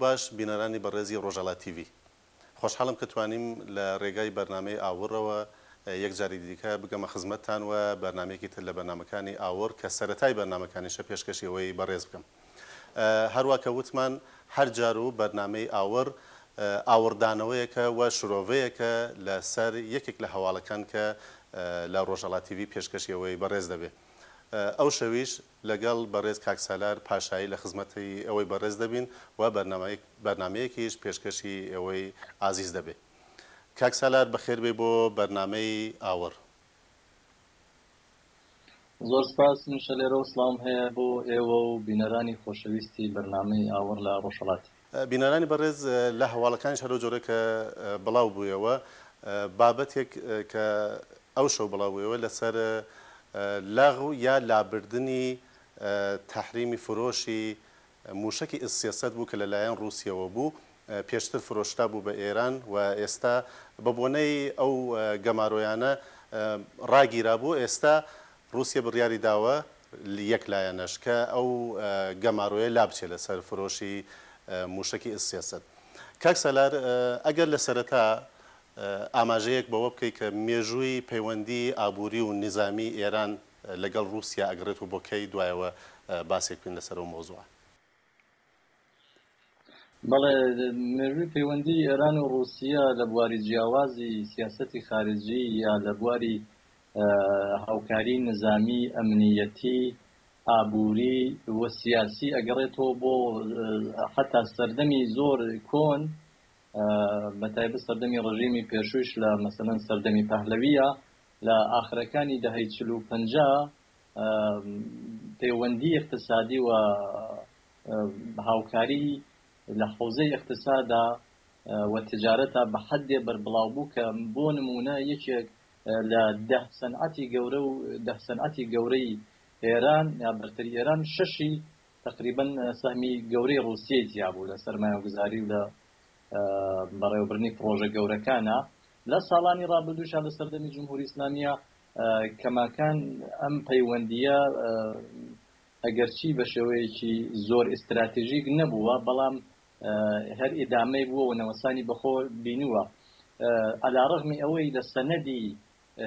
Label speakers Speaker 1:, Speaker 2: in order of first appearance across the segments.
Speaker 1: باش بینەرانی بەڕێزی ڕۆژهەڵات تیڤی خۆشحاڵم کە توانیم لە ڕێگای بەرنامەی ئاوڕەوە یەک جاری دیکە بگەمە خزمەتتان و بەرنمەیەکی تر لە بەرنمەکانی ئاور کە سەرەتای بەرنمەکانیشە پێشکەشیەوەی بەڕێز بکەم. هەروە کە وتمان هەر جار و بەرنمەی ئاور ئاوردانەوەیەکە و شرۆڤەیەکە لەسەر یەکێک لە هەواڵەکان کە لە ڕۆژهەڵات تیڤی پێشکەشیەوەی بەڕێز دەبێت. ئەو شەویش لەگەڵ بەڕێز کاکسالار پاشایی لە خزمەتی ئەوەی بەڕێز دەبین و بەرنمەیەکیش پێشکەشی ئەوەی ئازیز دەبێت. کاکسالار بەخێر بێ بۆ بەرنمەی ئاور.
Speaker 2: زۆر سپاس منشە لێرە و سڵام هەیە بۆ ئێوە و بینەرانی خۆشەویستی بەرنمەی ئاور لە ڕۆژهەڵات.
Speaker 1: بینەرانی بەڕێز لە هەواڵەکانی هەرو جۆرە کە بڵاو بوویەوە بابەتێک کە ئەو شەو بڵاو بوویەوە لەسەر لاغو یا لابردنی تحریمی فرۆشی موشکی ئسیاسەت بوو کە لەلایەن رووسیەوە بوو پێشتر فرۆشتا بوو بە ئێران و ئێستا بە بۆنەی ئەو گەمارۆیانە ڕاگیرا بوو. ئێستا رووسیا بڕیاری داوە یەک لایەنەش کە ئەو گەمارۆیە لابچێت لەسەر فرۆشی موشکی ئسیاسەت. کاکسەلار ئەگەر لە سەرەتا ئاماژەیەک بەوە بکەیت کە مێژووی پەیوەندی ئابووری و نظامی ئێران لەگەڵ رووسیا ئەگرێت و بۆکەی دوایەوە باسێک بکەین لەسەر ئەو مۆزوعە.
Speaker 2: بەڵێ مێژووی پەیوەندی ئێران و رووسیا لە بواری جیاوازی سیاسەتی خارجی یا لە بواری هاوکاری نظامی ئەمنیەتی ئابووری و سیاسی ئەگەڕێتەوە بۆ حتا سەردەمی زۆر کۆن بەتایبەت سەردەمی ڕژیمی پێشووش لە مەسەلەن سەردەمی پەهلەویە لە ئاخرەکانی دەهەی 40 پەیوەندی اقتصادی و هاوکاری لە حوزەی اقتصادا و تجارەتە بە حەدێ بەربڵاو بوو کە بۆ نمونە یەکێک لە 10 سەنعەتی گەورەی ئێران یا بەرتری ئێران شەشی تقریبا سەهمی گەورەی رووسیای جیا بوو لە سەرمایه‌گوزاری و لە بەڕێوەبردنی پرۆژە گەورەکانە. لە ساڵانی ڕابردووشە لە سەردەمی جمهوری ئیسلامیە کەماکان ئەم پەیوەندیە ئەگەرچی بە شێوەیەکی زۆر ئستراتیژیک نەبووە بەڵام هەر ئیدامەی بووە و نەوەسانی بەخۆ بینووە. عەلاڕەغمی ئەوەی لە سەنەدی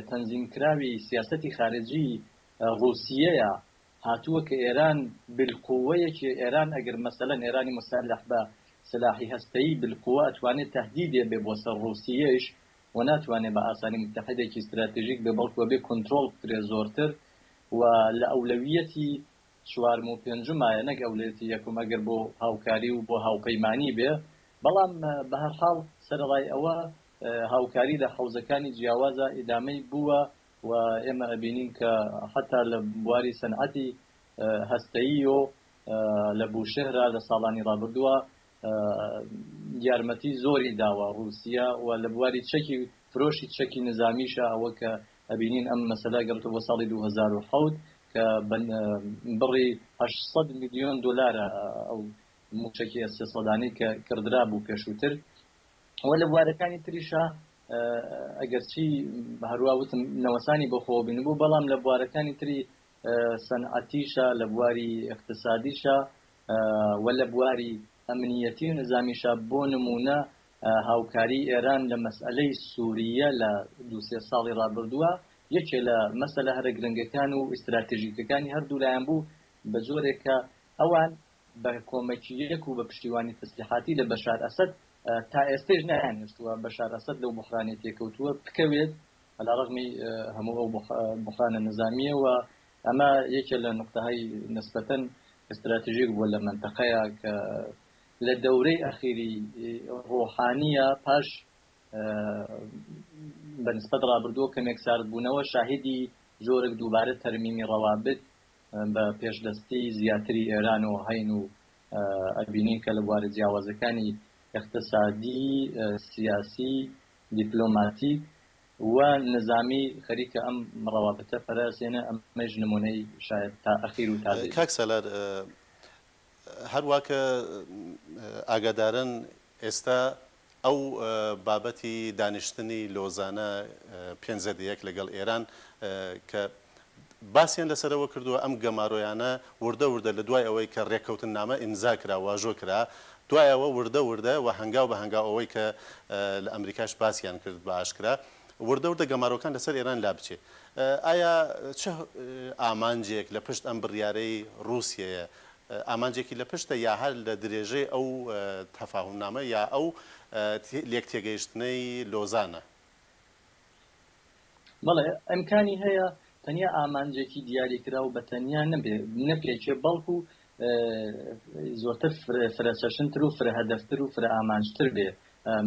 Speaker 2: تەنزیمکراوی سیاسەتی خارجی رووسیەیە هاتووە کە ئێران بالقووەیەکی ئێران ئەگەر مەسەلەن ئێرانی مسلح بە سلاحی هەستەیی بالقووە ئەتوانێت تهدیدێ بێ بۆ سەر رووسیەش و ناتوانێت بە ئاسانی متحدێکی استراتیژیک بێ بەڵکوە بێ کۆنتڕۆڵ بکرێ زۆرتر و لە ئەولەویەتی چوارم و پێنجمایە نەک ئەولەویەتی یەکم ئەگەر بۆ هاوکاری و بۆ هاوپەیمانی بێ. بەڵام بە هەر حاڵ سەرەڕای ئەوە هاوکاری لە حوزەکانی جیاوازە ئیدامەی بووە و ئێمە ئەبینین کە حتا لە بواری سەنعەتی هەستەیی و لە بوشهرە لە ساڵانی ڕابردووە یارمەتی زۆری داوە رووسیا و لە بواری چەکی فرۆشی چەکی نظامیشە ئەوە کە ئەبینین ئەم مەسەلا گەڕێتەوە بۆ ساڵی 2007 کە بڕی 800 میلیۆن دلارە ئەو موچەکی ئەسێسەدانی کە کردرا بوو پێشووتر. و لە بوارەکانی تریشە ئەگەرچی هەروە وتم نەوەسانی بەخۆ بینبوو بەڵام لە بوارەکانی تری سەنعەتیشە لە بواری اقتصادیشە و لە بواری ئەمنیەتی و نظامیشە. بۆ نمونە هاوکاری ئێران لە مەسئلەی سووریە لە 2-3 ساڵی ڕابردووە یەکێ لە مەسەلە هەرە گرنگەکان و ئستراتیژیکەکانی هەردوولایەن بوو بە جۆرێکە ئەوان بە کۆمەکیەک و بە پشتیوانی تەسلیحاتی لە بەشار ئەسەد تا ئێستێژ نەیانویستووە بەشار ئەسەد لەو بحرانی تێکەوتووە بکەوێت عەلاڕەغمی هەموو ئەو بحرانە نظامیە و ئەمە یەکێ لە نقطەهای نسبەتەن استراتیژیک بووە لە منتەقەیە کە لە دەورەی ئەخیری ڕۆحانیە پاش بەنسبەت ڕابردووە کەمێک ساردبوونەوە شاهدی جۆرێک دووبارە تەرمیمی ڕەوابط بە پێشدەستی زیاتری ئێران و هەین و ئەبینین کە لە بوارە جیاوازەکانی اقتصادی سیاسی دیپلۆماتیک و نظامی خەریکە ئەم ڕەوابطە پەراسێنە ئەمەش نمونەی شاید تا ئەخیر و تازە.
Speaker 1: کاکسەلار هەروە کە ئاگادارن ئێستا ئەو بابەتی دانیشتنی لۆزانە پێنجەدەیەک لەگەڵ ئێران کە باسییان لەسەرەوە کردووە ئەم گەمارۆیانە وردە لە دوای ئەوەی کە ڕێککەوتن نامە ئیمزا کرا واژۆ کرا دوایەوە وردە و هەنگاو بە هەنگاو ئەوەی کە لە ئەمریکاش باسییان کرد بە ئاشکرا وردە گەماڕۆکان لەسەر ئێران لا بچێت. ئایا چه ئامانجێک لە پشت ئەم بڕیارەی رووسیەیە ئامانجێکی لە پشتە یا هەر لە درێژەی ئەو تەفاهمنامە یا ئەو لێک تێگەیشتنەی لۆزانە؟
Speaker 2: بەڵێ ئەمکانی هەیە تەنیا ئامانجێکی دیاریکرا و بە تەنیا نەپێکێ بەڵکو زۆرتر فرەچەشنتر و فرەهەدەفتر و فرە ئامانجتر بێ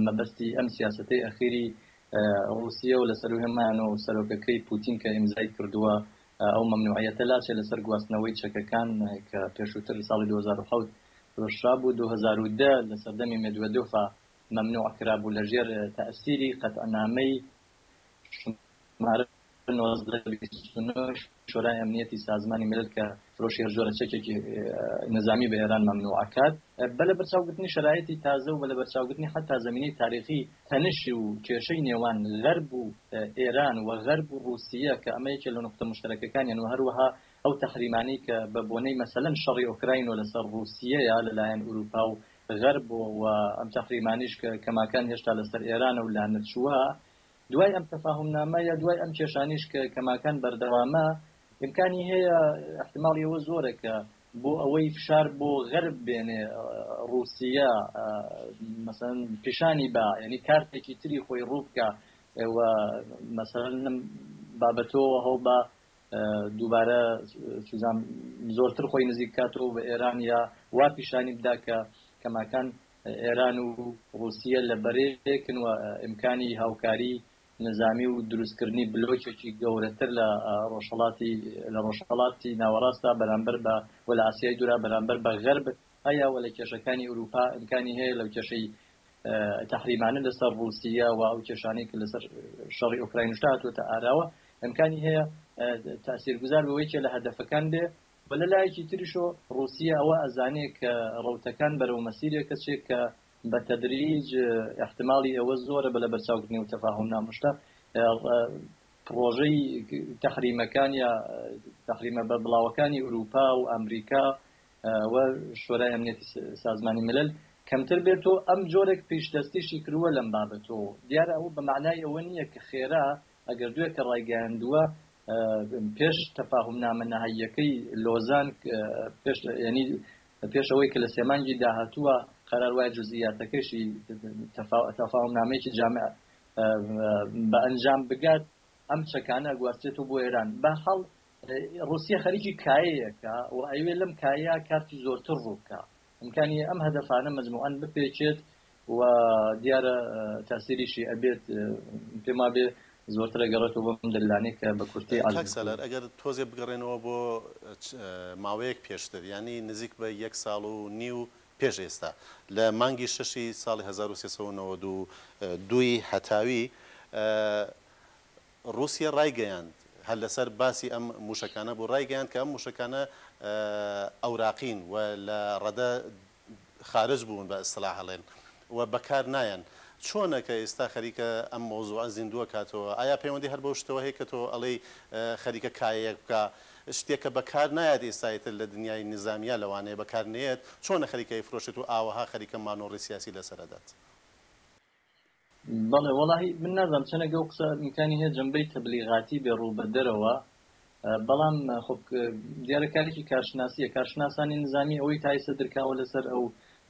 Speaker 2: مەبەستی ئەم سیاسەتەی ئەخیری رووسیا و لەسەر هەمانەوە و سەرۆکەکەی پوتین کە ئیمزای کردووە ئەو مەمنوعەتە لاچێ لەسەر گواستنەوەی چەکەکان کە پێشووتر ساڵی 2007 ڕۆژرا بوو 2010 لە سەردەمی مێدوێدۆفا مەمنوع کرابوو لەژێر تەئسیری قەتعنامەی شورای ئەمنیەتی سازمانی ملل کە فرۆشی هەرجۆرە چەکێکی نظامی بە ئێران مەمنوعەکات بە لە بەرچاوگرتنی شرایەتی تازە و بە لە بەرچاوگرتنی حتا زمینەی تاریخی تەنشی و کێشەی نێوان غەرب و ئێران و غەرب و رووسیا کە ئەمەیەکێ لە نقطە مشتەرەکەکانیان و هەروەها ئەو تەحریمانەی کە بە بۆنەی مەسەلەن شەڕی ئۆکراین و لەسەر رووسیەیە لەلایەن ئوروپا و غەرب و ئەم تەحریمانیش کە کەماکان هێشتا لەسەر ئێرانە و لانەچووە دوای ئەم تەفاهمنامە یا دوای ئەم کێشانیش کە کەماکان بەردەوامە ئیمکانی هەیە احتماڵی ئەوە زۆرە کە بۆ ئەوەی فشار بۆ غەرب بێنێ رووسیا مەسەڵەن پیشانی بە یعنی کارتێکی تری خۆی ڕوو بکە و مەسەڵەن بابەتەوە هەڵ بە دووبارە زۆرتر خۆی نزیک کاتەوە بە ئێران یا وا پیشانی بدا کە کەماکان ئێران و رووسیا لە بەرێکن و ئیمکانی هاوکاری نظامی و دروستکردنی بلۆکێکی گەورەتر لە ڕۆژهەڵاتی ناوەڕاستدا بەرامبەر بە وە لە ئاسیای دوورا بەرامبەر بە غەرب هەیە و لە کێشەکانی ئوروپا ئیمکانی هەیە لەو کێشەی تەحریمانە لەسەر رووسیا و ئەو کێشانەی کە لەسەر شەڕی ئۆکراین هاتووەتە ئاراوە ئیمکانی هەیە تاسیرگوزار بەوەیکە لە هەدەفەکان بێ بە لە لایەکی تریشۆ رووسیا ئەوە ئەزانێ کە ڕەوتەکان بەرەو مەسیرێکە چێت کە بە تەدریج احتمالی ئەوە زۆرە بە لە بەرچاوکردنی و تەفاهمنامەشتا پرۆژەی تەحریمەکان یا تەحریمە بە بڵاوەکانی ئوروپا و ئەمریکا و شورای ئەمنیەتی سازمانی ملل کەمتر بێتەوە ئەم جۆرێک پێشدەستیشی کردووە لەم بابەتەوە دیارە ئەوە بە معنای ئەوە نییە کە خێرا ئەگەر دوێ کە ڕایگەیاندووە پێش تەفاهمنامە نەهەییەکەی لۆزان ینی پێش ئەوەی کە لە سێمانگی داهاتووە قەرار وایە جزئیاتەکەشی تەفاهمنامەیەکی جامع بە ئەنجام بگات ئەم چەکانە گواستێتەوە بۆ ئێران بەحاڵ رووسیا خەریکی کایەیەکە و ئەوێ لەم کایە کارتی زۆرتر ڕووکە ئەمکانی ئەم هەدەفانە مەجموعەن بپێچێت و دیارە تاسیریشی ئەبێت پێما بێ زۆرتر گەڕێتەوە بەم دەلانەی کە بە کورتی
Speaker 1: سەلەر ئەگەر تۆزێ بگەڕێنەوە بۆ ماوەیەک پێشتر ینی نزیک بە 1.5 ساڵ پێش ئێستا لە مانگی 6 ساڵی 1992 هەتاوی رووسیا ڕایگەیاند هەر لەسەر باسی ئەم موشەکانە بۆ ڕایگەیاند کە ئەم موشەکانە ئەوراقین و لە ڕەدە خارج بوون بە ئەستڵاح هەڵێن و بەکار نایەن چۆنە کە ئێستا خەریکە ئەم مۆزوعە زیندووە کاتەوە ئایا پەیوەندی هەر بە شتەوە هەیە کە تۆ ئەڵێی خەریکە کایەک بکە شتێکە بەکار نایەت ئێستایتر لە دنیای نظامیە لەوانەیە بەکار نێت چۆنە خەریکەی فرۆشت و ئاوەها خەریکە مانۆڕی سیاسی لەسەردات؟
Speaker 2: بەڵێ وەڵاهی من نازانم چەنەگە ئەو قسە میکانی هەیە جەنبەی تەبلیغاتی بێڕوو بە دەرەوە بەڵام خۆ دیارە کارێکی کارشناسیە کارشناسانی نظامی ئەوەی تایسە درکاوە لەسەر ئەو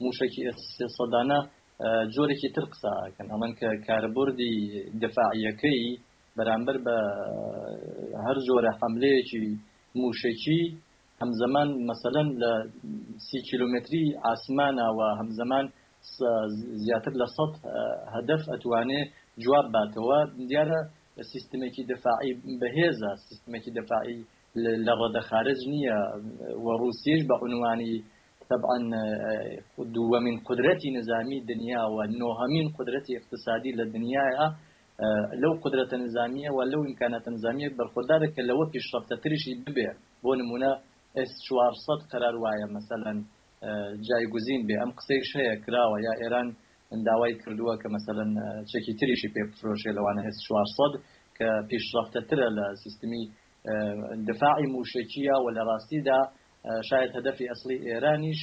Speaker 2: موشەکی سەدانە جۆرێکی تر قساکەن ئەڵەن کە کاربردی دفاعیەکەی بەرامبەر بە هەر جۆرە حەملەیەکی موشەکی هەمزەمان مەسەلەن لە 30 کیلومتری ئاسمانەوە هەمزەمان زیاتر لە 100 هەدەف ئەتوانێ جواب باتەوە دیارە سیستمێکی دفاعی بەهێزە سیستمێکی دفاعی لە ڕەدە خارج نییە و رووسیش بە عنوانی طبعا دووەمین قدرەتی نظامی دنیا و نۆهەمین قدرەتی اقتصادی لە دنیاە لەو قدرەتە نظامیە و لەو ئیمکاناتە نظامیە بەرخۆدارە کە لەوە پیشرەفتە تریشی ببێ بۆ نمونە S400 قرار وایە مەسەلەن جایگوزین بێ ئەم قسەیش هەیە کراوە یا ئێران داوای کردووە کە مەسەلەن چەکی تریشی پێ بفرۆشێ لەوانە S400 کە پیشرەفتەترە لە سیستمی دفاعی موشکیە و لە ڕاستیدا شاید هەدەفی ئەسلی ئێرانیش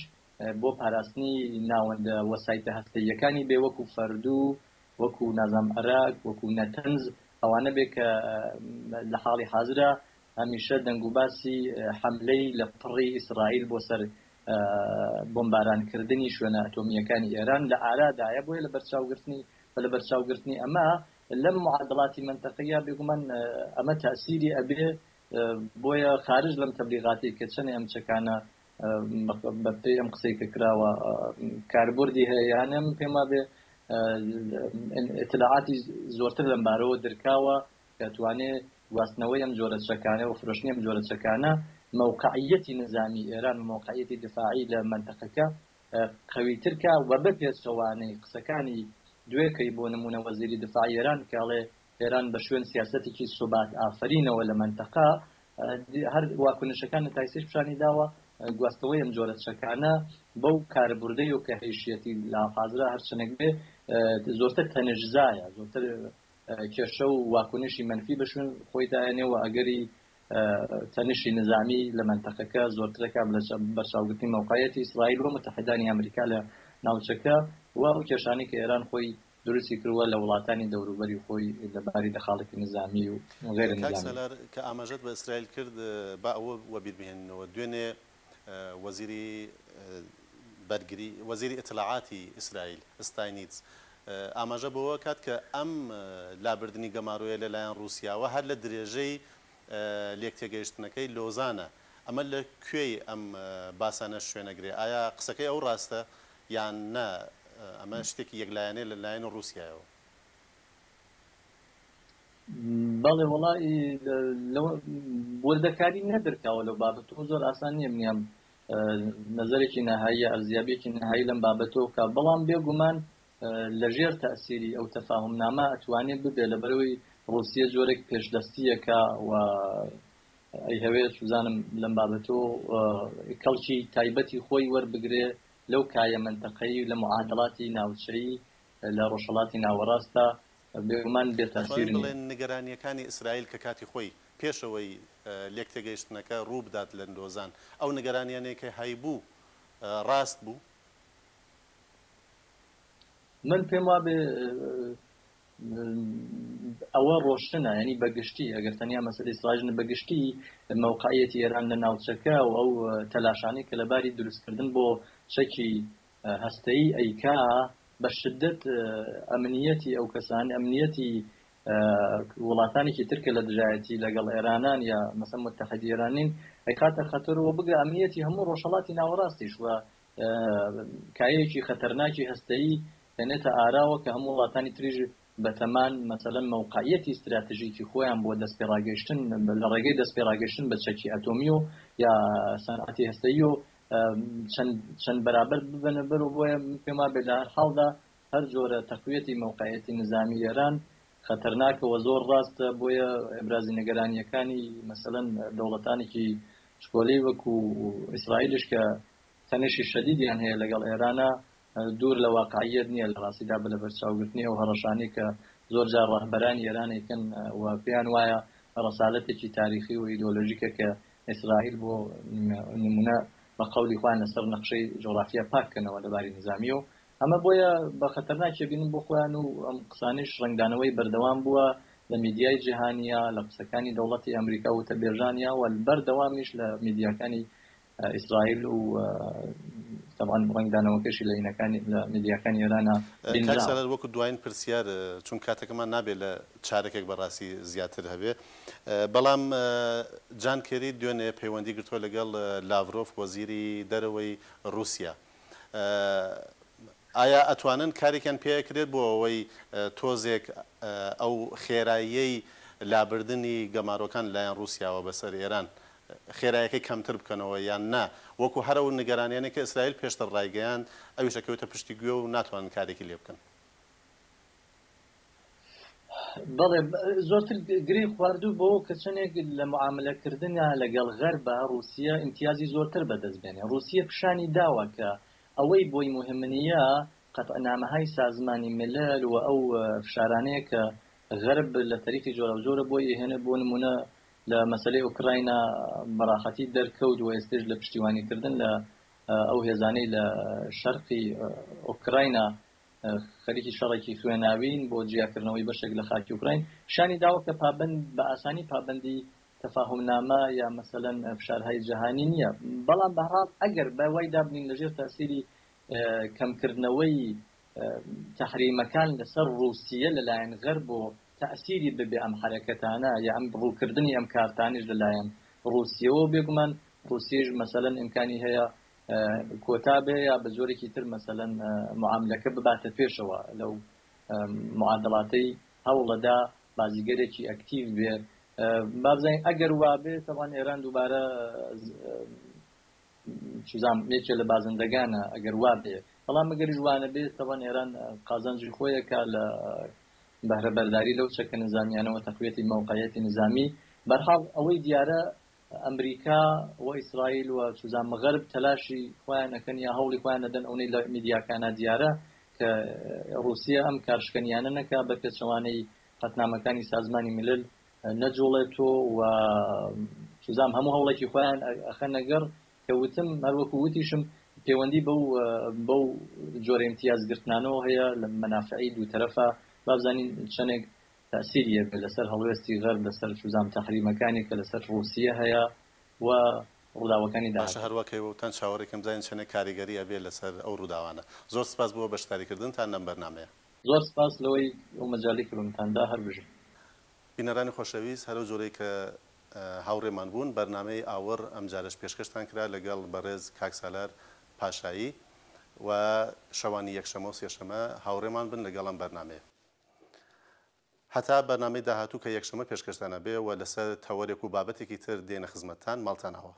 Speaker 2: بۆ پاراستنی ناوەندە وەسایتە هەستەییەکانی بێ وەکو فەردوو وەکو نازام عراق وەکو نەتەنز ئەوانە بێ کە لە حاڵی حاضرە هەمیشە دەنگ و باسی حەملەی لە پڕی ئیسرائیل بۆ سەر بۆمبارانکردنی شوێنە ئەتۆمیەکانی ئێران لە ئارادایە بۆیە لە بەرچاوگرتنی ئەمە لەم معادڵاتی منتەقەیە بێگومان ئەمە تەئسیری ئەبێ بۆیە خارج لەم تەبلیغاتی کە چەنێ ئەم چەکانە بەپێی ئەم قسەی کە کراوە کاربردی هەیە یانە من پێم وابێ ئیطلاعاتی زۆرتر لەم بارەوە دەرکاوە کە توانێت گواستنەوەی ئەم جۆرە چەکانە و فرۆشتنی ئەم جۆرە چەکانە موقعیەتی نظامی ئێران و موقعیەتی دفاعی لە منتەقەکە قەویترکە و بەپێچەوانەی قسەکانی دوێکەی بۆ نمونە وەزیری دفاعی ئێران کاڵێ ئێران بە شوێن سیاسەتێکی سوبات ئافرینەوە لە منتەقە هەر واکنشەکان تایسش پیشانی داوە گواستەوەی ئەم جۆرە چەکانە بەو کاربردەی و کە هێشیەتی لە حاضرە هەرچەنێک بێ زۆرتر تەنەژزایە زۆرتر کێشە و واکنشی منفی بەشون خۆی داێنێەوە ئەگەری تەنشی نظامی لە منتەقەکە زۆرترەکە بەرچاوگرتنی موقعیەتی ئیسرائیل و متحدانی ئەمریکا لە ناوچەکە و ئەو کێشانی کە ئێران خۆی دروستی کردووە لە وڵاتانی دەوروبەری خۆی لەباری دەخاڵێکی نظامی و غێر نظامی
Speaker 1: کە ئاماژەت بە ئیسرائیل کرد با ئەوە وەبیربهێننەوە دوێنێ وەزیری بەرگری وەزیری ئیطلاعاتی ئیسرائیل ستاینیتس ئاماژە بەوە کات کە ئەم لابردنی گەماڕۆیە لەلایەن رووسیاوە هەر لە درێژەی لێک تێگەیشتنەکەی لۆزانە ئەمە لە کوێی ئەم باسانە شوێنەگرێ ئایا قسەکەی ئەو ڕاستە یان نە ئەمە شتێکی یەکلایەنێ لەلایەن رووسیایەوە
Speaker 2: بەڵێ وڵی وەردەکاری نەدرکاوە لەو بابەتەوە زۆر ئاسان نییە منیان نظرێکی نەهایی ئەرزیابێکی نەهایی لەم بابەتەوە کە بەڵام بێگومان لەژێر تەئسیری ئەو تەفاهمنامە ئەتوانێت ببێ لە بەرەوەی رووسیە جۆرێک پێشدەستیەکە و ئەی هەوێت سوزانم لەم بابەتەوە کەڵکی تایبەتی خۆی وەربگرێ لەو کایە منتەقەی لە معادڵاتی ناوچەیی لە ڕۆژهەڵاتی ناوەڕاستە بێگومان بێتاسیر
Speaker 1: بڵێن نیگەرانیەکانی ئیسرائیل کە کاتی خۆی پێشەوەی لێک تێگەیشتنەکە ڕوو بدات لە دۆزان ئەو نیگەرانیانەیە کە هەیبوو ڕاست بوو
Speaker 2: من پێم وابێ ئەوە ڕۆشنە ینی بەگشتی ئەگەر تەنیا مەسەلەی سلاژن بەگشتی موقعیەتی ئێران لە ناوچەکە و ئەو تەلاشانی کە لەباری دروستکردن بۆ چەکی هەستەیی ئەیکا بە شدت ئەمنیەتی ئەو کەسان ئەمنیەتی وڵاتانێکی ترکە لە دژایەتی لەگەڵ ئێرانان یا مەسەڵەن متحەدی ئێرانین ئەیکاتە خەتەرەوە بگە ئەمنیەتی هەموو ڕۆژهەڵاتی ناوەڕاستیش وە کایەکی خەتەرناکی هەستەیی تەنێتە ئاراوە کە هەموو وڵاتانی تریژ بەتەمان مەسەڵەن موقعیەتی استراتژیکی خۆیان بۆ دەستپێڕاگەشتن لە ڕێگەی دەستپێڕاگەشتن بە چەکی ئەتۆمی و یا سەنعەتی هەستەیی و چەند بەرابەر ببنە بەر و بۆیە پێما بێ لە هەر حاڵدا هەر جۆرە تەقویەتی موقعیەتی نظامی ئێران خەتەرناکەوە زۆر ڕاستە بۆیە ئێبرازی نەگەرانیەکانی مەسەڵەن دەوڵەتانێکی شکۆلەی وەکو ئیسرائیلش کە تەنشی شەدیدیان هەیە لەگەڵ ئێرانە دوور لە واقعیت نییە لە ڕاستیدا بە لە بەرچاوگرتنی و هەڕەشانی کە زۆر جار ڕاهبەرانی ئێرانێکن و پێیان وایە ڕەسالەتێکی تاریخی و ئیدۆلۆژیکە کە ئیسرائیل بۆ نمونە بە قەولی خوان لەسەر نەخشەی جۆغرافیا پاککەنەوە لەباری نظامی و ئەمە بۆیە بە خەتەرناکێ بینن بۆ خۆیان و ئەم قسانیش ڕنگدانەوەی بەردەوام بووە لە میدیای جیهانیە لە قسەکانی دەوڵەتی ئەمریکا و تەبێژانیا و بەردەوامیش لە میدیاکانی ئیسرائیل و طبعا ڕنگدانەوەکەشی لە عینەکانی لە میدیاکانی ئێرانە
Speaker 1: کاکسەر وەکو دوایین پرسیار چون کاتەکەمان نابێت لە چارەکێک بەڕاستی زیاتر هەبێ بەڵام جان کێری دوێنێ پەیوەندی گرتووە لەگەڵ لاڤرۆف وەزیری دەرەوەی رووسیا ئایا ئەتوانن کارێکیان پێکرێت بۆ ئەوەی تۆزێک ئەو خێراییەی لابردنی گەمارۆکان لایەن رووسیاوە بەسەر ئێران خێرایەکەی کەمتر بکەنەوە یان نا وەکو هەرە و نیگەرانیانێک کە ئیسرائیل پێشتر ڕایگەیان ئەویش ئەکەوێتە پشتی گوێ و ناتوانن کارێکی لێ بکەن
Speaker 2: بەڵێ زۆرتر گرێی خواردوو بۆ کە چەندێک لە معاملەکردنە لەگەڵ غەربە رووسیا امتیازی زۆرتر بەدەستبێنێ رووسیا پیشانی داوە کە ئەوەی بۆی مهمنیە قەتعنامەهای سازمانی ملل و ئەو فشارانەیە کە غەرب لە تەریقی جۆرە و جۆرە بۆی هێنە بۆ نمونە لە مەسەلەی ئوکراینە بەراخەتی دەرکەوت و ئێستش لە پشتیوانیکردن لە ئەو هێزانەی لە شەرقی ئۆکراینە خەریکی شەڕێکی خوێناوین بۆ جیاکردنەوەی بەشێک لە خاکی ئوکراین شانی داوە کە پابند بە ئاسانی پابندی تەفاهمنامە یا مەسەلەن فشارهای جەهانی نییە بەڵام بەڕاد ئەگەر بە وای دابنین لەژێر تاسیری کەمکردنەوەی تحریمەکان لەسەر رووسیە لەلایەن غەرب بۆ تأثیری ببێ ئەم حرەکەتانە یا ئەم ڕووکردنی ئەم کارتانیش لەلایەن رووسیەوە بێگومان رووسیەش مەسەلەن ئیمکانی هەیە کۆتا بێ یا بە جۆرێکی تر مەسەلەن معاملەکە بباتە پێشەوە لەو معادڵاتەی هەوڵەدا بازیگەرێکی ئەکتیو بێ بابزانین ئەگەر وابێ تەوان ئێران دووبارە چیزام یەکێ لە بازندەگانە ئەگەر وابێ بەڵام ئەگەری جوانە بێت تەوان ئێران قازانجی خۆیەکە لە بەهرەبەرداری لەو چەکە نظامیانەوە تەقویەتی موقعیەتی نظامی بەرحاڵ ئەوەی دیارە ئەمریکا و ئیسرائیل و سوزان مەغەرب تەلاشی خۆیان ئەکەن یا هەوڵی خۆیان دەدەن ئەوەی لە میدیاکانە دیارە کە رووسیا ئەم کارشکەنیانە نەکا بە پێچەوانەی قەتنامەکانی سازمانی ملل نەجوڵێتەوە و سوزام هەموو هەوڵێکی خۆیان ئەخەنەگەڕ کە وتم هەروەکو وتیشم پەیوەندی بەو جۆرە امتیازگرتنانەوە هەیە لە مەنافعی دوو تەرەفە بابزانین چەندێک تأثیریە لەسەر هەڵوێستی غەرب لەسەر سوزام تەحریمەکانی کە لەسەر رووسیە هەیە و ڕووداوەکانی
Speaker 1: باشە هەروەکەی وتان چاوەڕێکم بزانین چەندێک کاریگەری ئەبێ لەسەر ئەو ڕووداوانە زۆر سپاس بۆ بەشداریکردنتان لەم بەرنامەیە
Speaker 2: زۆر سپاس لەوەی ئەو مەجالی کردنتاندا هەر بژم
Speaker 1: بینەرانی خۆشەویست هەرو جۆرەی کە هاوڕێمان بوون بەرنامەی ئاوەڕ ئەم جارش پێشکەشتان کرا لەگەڵ بەڕێز کاک سالار پاشایی و شەوانی یەکشەمە و سێشەمە هاوڕێمان بن لەگەڵ ئەم بەرنامەیە هەتا بەرنامەی داهاتوو کە یەکشەمە پێشکەشتانە بێ و لەسەر تەوەرێک و بابەتێکی تر دێنە خزمەتتان ماڵتانەوە